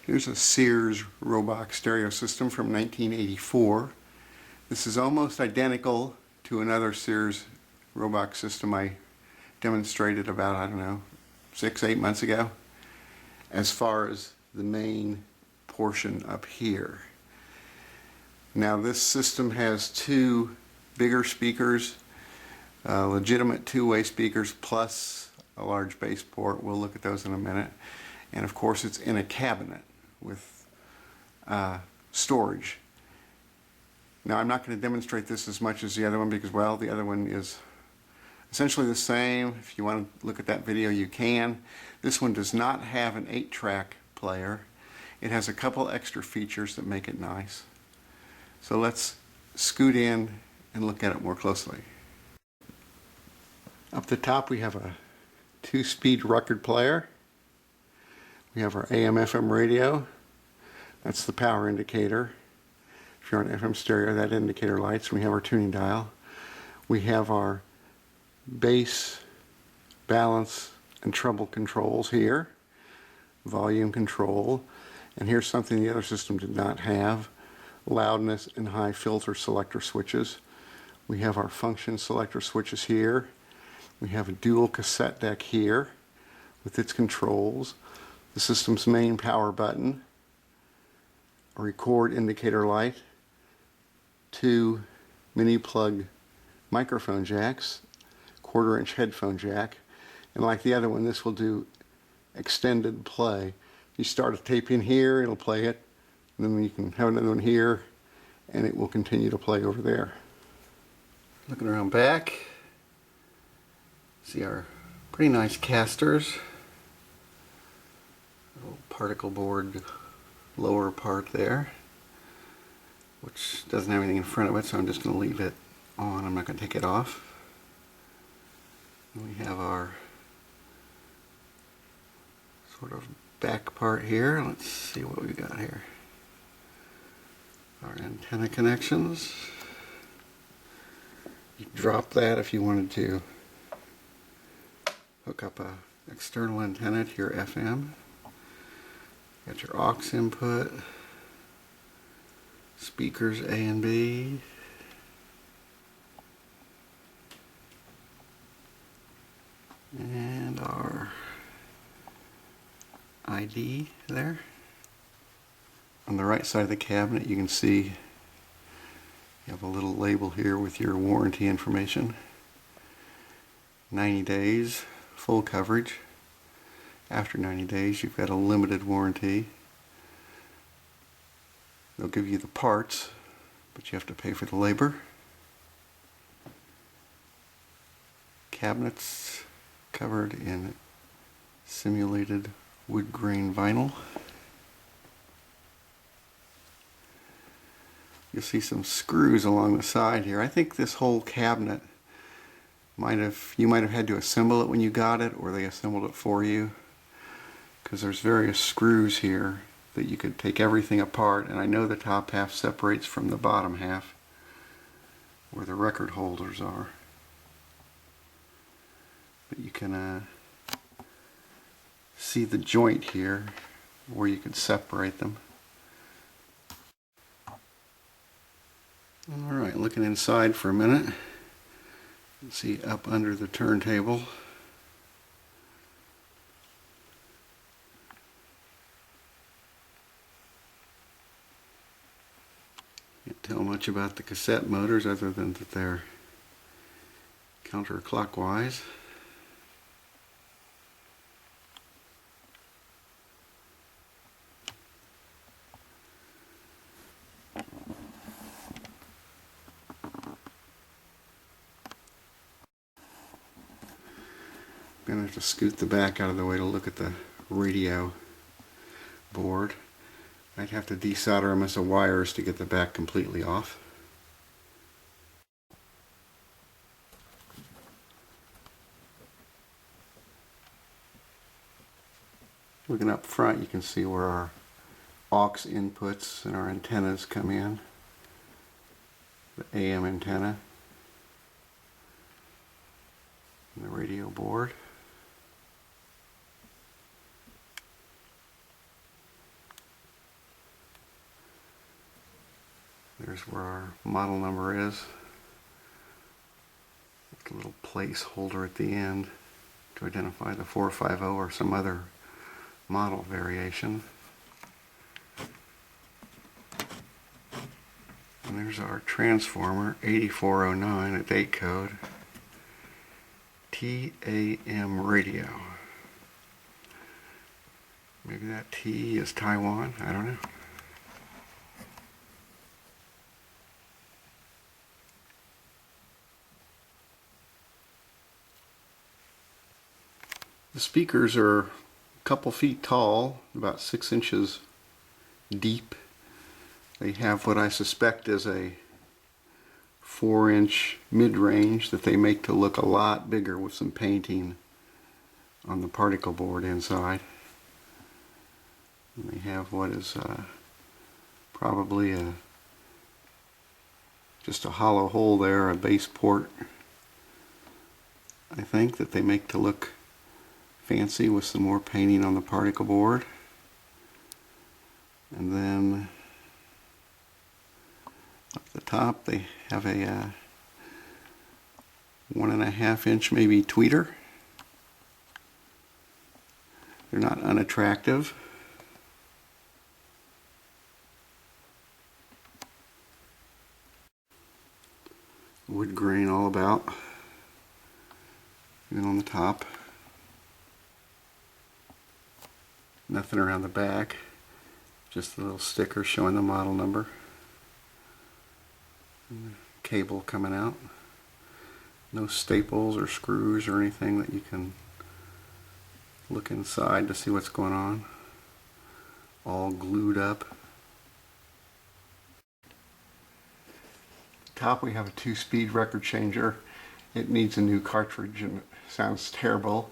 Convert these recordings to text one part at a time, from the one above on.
Here's a Sears Roebuck stereo system from 1984. This is almost identical to another Sears Roebuck system I demonstrated about, I don't know, 6-8 months ago, as far as the main portion up here. Now this system has two bigger speakers, legitimate two-way speakers plus a large bass port. We'll look at those in a minute. And of course it's in a cabinet with storage. Now I'm not going to demonstrate this as much as the other one because, well, the other one is essentially the same. If you want to look at that video, you can. This one does not have an 8-track player. It has a couple extra features that make it nice. So let's scoot in and look at it more closely. Up the top we have a 2-speed record player. We have our AM/FM radio. That's the power indicator. If you're on FM stereo, that indicator lights. We have our tuning dial. We have our bass, balance, and treble controls here. Volume control. And here's something the other system did not have. Loudness and high filter selector switches. We have our function selector switches here. We have a dual cassette deck here with its controls. The system's main power button, a record indicator light, 2 mini plug microphone jacks, 1/4-inch headphone jack, and like the other one, this will do extended play. You start a tape in here, it'll play it, and then you can have another one here, and it will continue to play over there. Looking around back, see our pretty nice casters. Little particle board lower part there, which doesn't have anything in front of it, so I'm just going to leave it on. I'm not going to take it off. And we have our sort of back part here. Let's see what we got here. Our antenna connections. You drop that if you wanted to hook up a external antenna to your FM. Got your aux input, speakers A and B, and our ID there. On the right side of the cabinet you can see you have a little label here with your warranty information. 90 days, full coverage. After 90 days you've got a limited warranty. They'll give you the parts, but you have to pay for the labor. Cabinets covered in simulated wood grain vinyl. You'll see some screws along the side here. I think this whole cabinet you might have had to assemble it when you got it, or they assembled it for you, because there's various screws here that you could take everything apart, and I know the top half separates from the bottom half where the record holders are. But you can see the joint here where you can separate them. Alright, looking inside for a minute. You can see up under the turntable. Can't tell much about the cassette motors other than that they're counterclockwise. I'm going to have to scoot the back out of the way to look at the radio board. I'd have to desolder a mess of wires to get the back completely off. Looking up front, you can see where our aux inputs and our antennas come in. The AM antenna and the radio board. There's where our model number is. A little placeholder at the end to identify the 450 or some other model variation. And there's our transformer, 8409, a date code, TAM radio. Maybe that T is Taiwan, I don't know. The speakers are a couple feet tall, about 6 inches deep. They have what I suspect is a 4-inch mid-range that they make to look a lot bigger with some painting on the particle board inside. And they have what is probably just a hollow hole there, a base port, I think, that they make to look fancy with some more painting on the particle board. And then up the top they have a 1.5 inch maybe tweeter. They're not unattractive. Wood grain all about, even on the top. Nothing around the back, just a little sticker showing the model number. And the cable coming out. No staples or screws or anything that you can look inside to see what's going on. All glued up. Top we have a 2-speed record changer. It needs a new cartridge and it sounds terrible,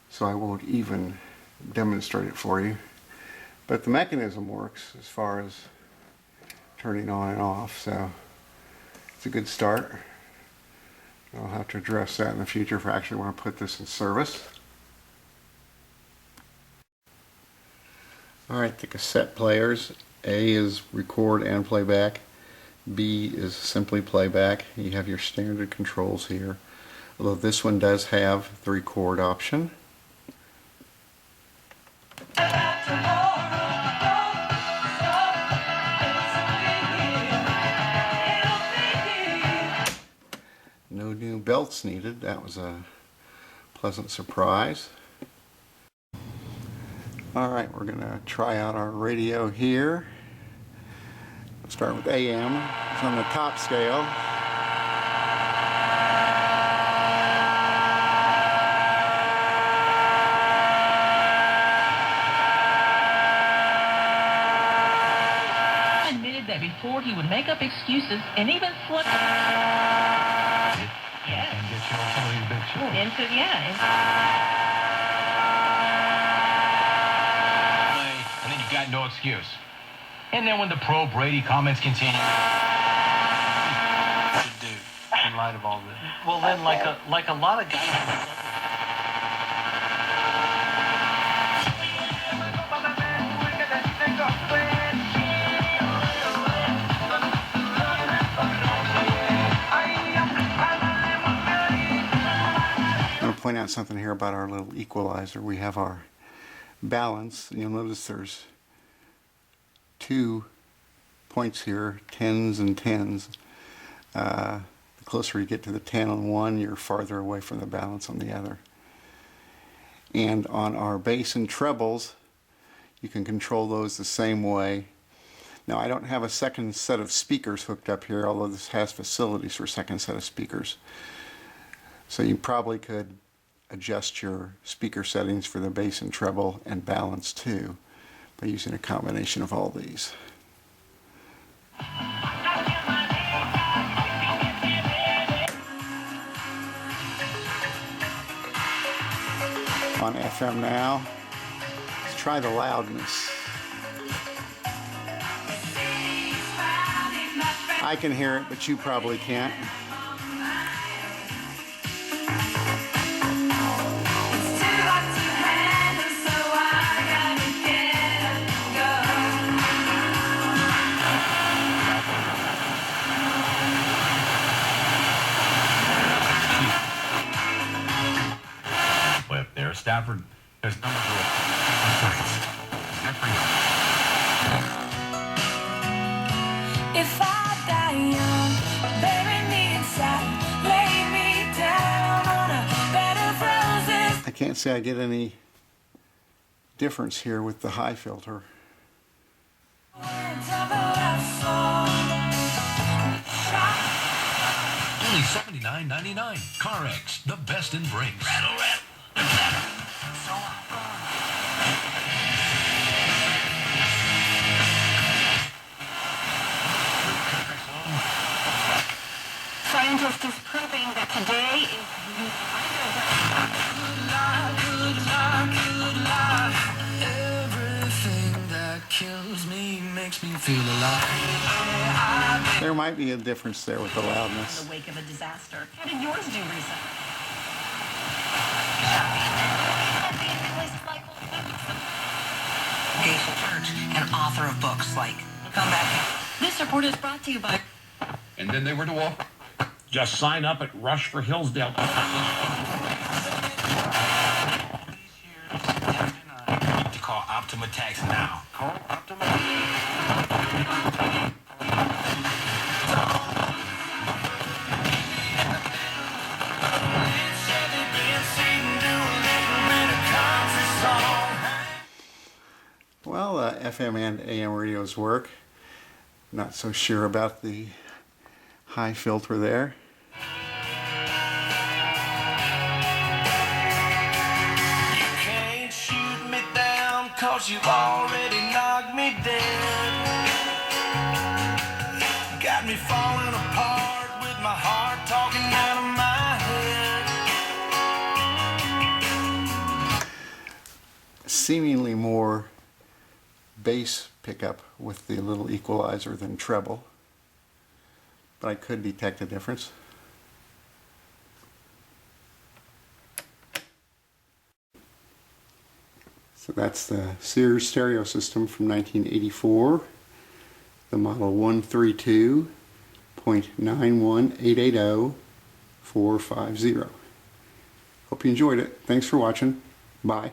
so I won't even demonstrate it for you. But the mechanism works as far as turning on and off, so it's a good start. I'll have to address that in the future if I actually want to put this in service. Alright, the cassette players. A is record and playback. B is simply playback. You have your standard controls here, although this one does have the record option. No new belts needed. That was a pleasant surprise. Alright, we're going to try out our radio here. We'll start with AM. It's on the top scale. Admitted that before he would make up excuses and even slip. Yes. And get you on some of these big shows. And then you got no excuse. And then when the pro-Brady comments continue. Should do in light of all this. Well, then, like a lot of guys. I'm going to point out something here about our little equalizer. We have our balance, and you'll notice there's 2 points here, 10s and 10s. The closer you get to the 10 on one, you're farther away from the balance on the other. And on our bass and trebles, you can control those the same way. Now, I don't have a second set of speakers hooked up here, although this has facilities for a second set of speakers. So you probably could adjust your speaker settings for the bass and treble and balance too by using a combination of all these. On FM now, let's try the loudness. I can hear it, but you probably can't. Stafford. His numbers were good for you. If I die young, bury me inside, lay me down on a bed of roses. I can't say I get any difference here with the high filter. Words of a love song. Only $79.99. CarX, the best in brakes. Rattle, rattle. Scientists is proving that today is Everything that kills me makes me feel alive. There might be a difference there with the loudness. in the wake of a disaster. How did yours do recently? Geisha Church, and author of books like Come Back. This report is brought to you by... And then they were to walk. Just sign up at Rush for Hillsdale. To call Optima Tax now. Call Optima. Well, FM and AM radios work. Not so sure about the high filter there. You can't shoot me down 'cause you've already knocked me dead. Got me falling apart with my heart talking out of my head. Seemingly more bass pickup with the little equalizer than treble, but I could detect a difference. So that's the Sears stereo system from 1984, the model 132.91880-450. Hope you enjoyed it. Thanks for watching. Bye.